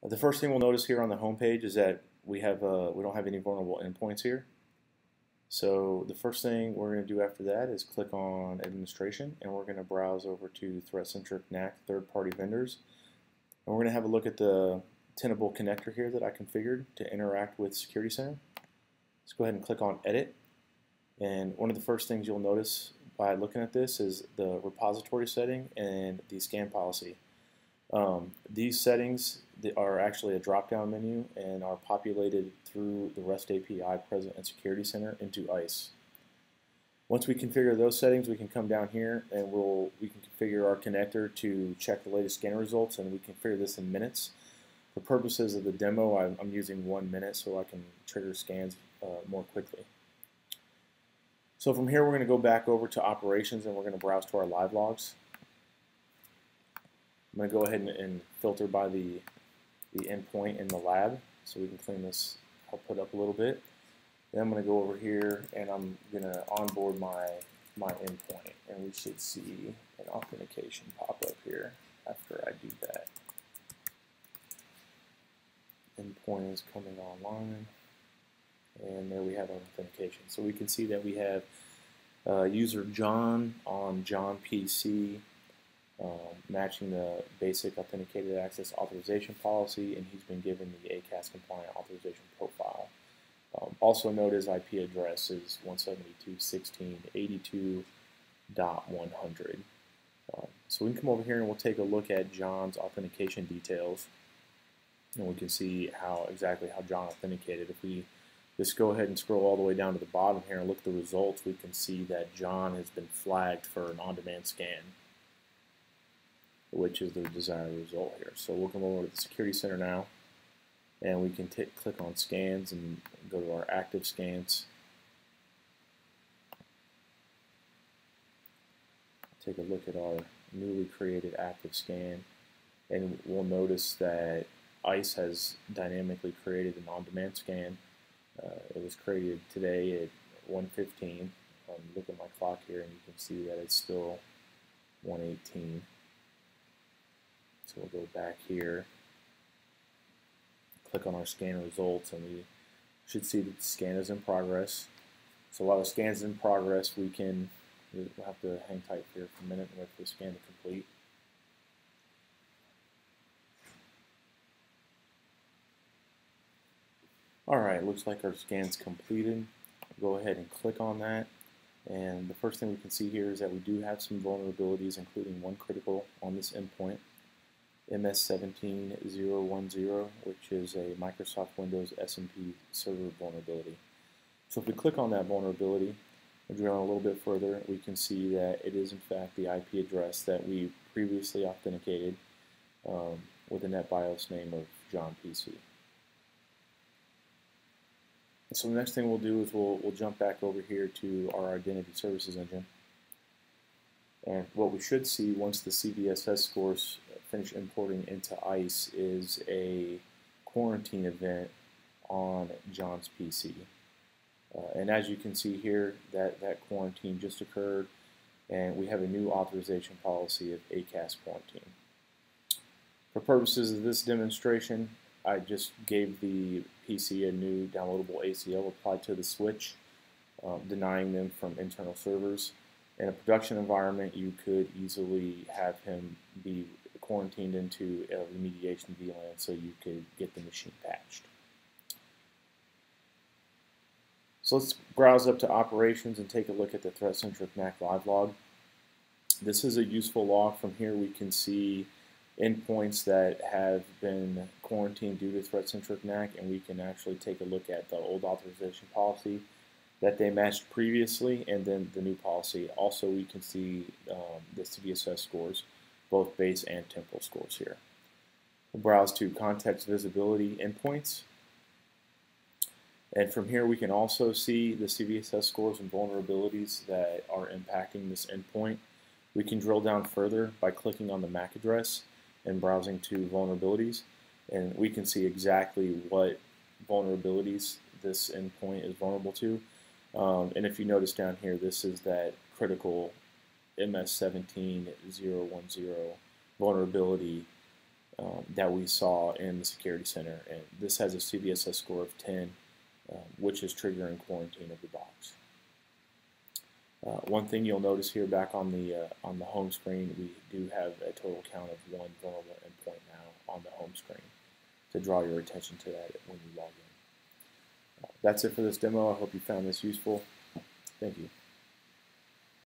The first thing we'll notice here on the home page is that we don't have any vulnerable endpoints here. So the first thing we're going to do after that is click on Administration, and we're going to browse over to Threat-Centric NAC third-party vendors. And we're going to have a look at the Tenable connector here that I configured to interact with Security Center. Let's go ahead and click on Edit. And one of the first things you'll notice by looking at this is the repository setting and the scan policy. These settings are actually a drop-down menu and are populated through the REST API present in Security Center into ISE. Once we configure those settings, we can come down here and we can configure our connector to check the latest scan results, and we configure this in minutes. For purposes of the demo, I'm using 1 minute so I can trigger scans more quickly. So from here, we're going to go back over to Operations, and we're going to browse to our live logs. I'm going to go ahead and filter by the endpoint in the lab so we can clean this output up a little bit. Then I'm going to go over here and I'm going to onboard my endpoint, and we should see an authentication pop up here after I do that. Endpoint is coming online, and there we have our authentication. So we can see that we have user John on John PC, matching the basic authenticated access authorization policy, and he's been given the ACAS compliant authorization profile. Also note his IP address is 172.16.82.100. So we can come over here and we'll take a look at John's authentication details, and we can see exactly how John authenticated. If we just go ahead and scroll all the way down to the bottom here and look at the results, we can see that John has been flagged for an on-demand scan, which is the desired result here. So we'll come over to the Security Center now, and we can click on Scans and go to our active scans. Take a look at our newly created active scan, and we'll notice that ISE has dynamically created an on-demand scan. It was created today at 1:15. Look at my clock here, and you can see that it's still 1:18. So we'll go back here, click on our scan results, and we should see that the scan is in progress. So while the scan is in progress, we'll have to hang tight here for a minute and wait for the scan to complete. Alright, looks like our scan's completed. Go ahead and click on that. And the first thing we can see here is that we do have some vulnerabilities, including one critical on this endpoint, MS17010, which is a Microsoft Windows SMP server vulnerability. So if we click on that vulnerability and drill a little bit further, we can see that it is in fact the IP address that we previously authenticated with a NetBIOS name of John PC. So the next thing we'll do is we'll jump back over here to our Identity Services Engine. And what we should see once the CVSS scores finish importing into ISE is a quarantine event on John's PC. And as you can see here, that quarantine just occurred, and we have a new authorization policy of ACAS quarantine. For purposes of this demonstration, I just gave the PC a new downloadable ACL applied to the switch, denying them from internal servers. In a production environment, you could easily have him be quarantined into a remediation VLAN so you could get the machine patched. So let's browse up to Operations and take a look at the Threat-Centric NAC live log. This is a useful log. From here we can see endpoints that have been quarantined due to Threat-Centric NAC, and we can actually take a look at the old authorization policy that they matched previously, and then the new policy. Also, we can see the CVSS scores, both base and temporal scores here. We'll browse to Context Visibility Endpoints. And from here, we can also see the CVSS scores and vulnerabilities that are impacting this endpoint. We can drill down further by clicking on the MAC address and browsing to vulnerabilities, and we can see exactly what vulnerabilities this endpoint is vulnerable to. And if you notice down here, this is that critical MS17010 vulnerability that we saw in the Security Center. And this has a CVSS score of 10, which is triggering quarantine of the box. One thing you'll notice here back on the home screen, we do have a total count of 1 vulnerable endpoint now on the home screen to draw your attention to that when you log in. That's it for this demo. I hope you found this useful. Thank you.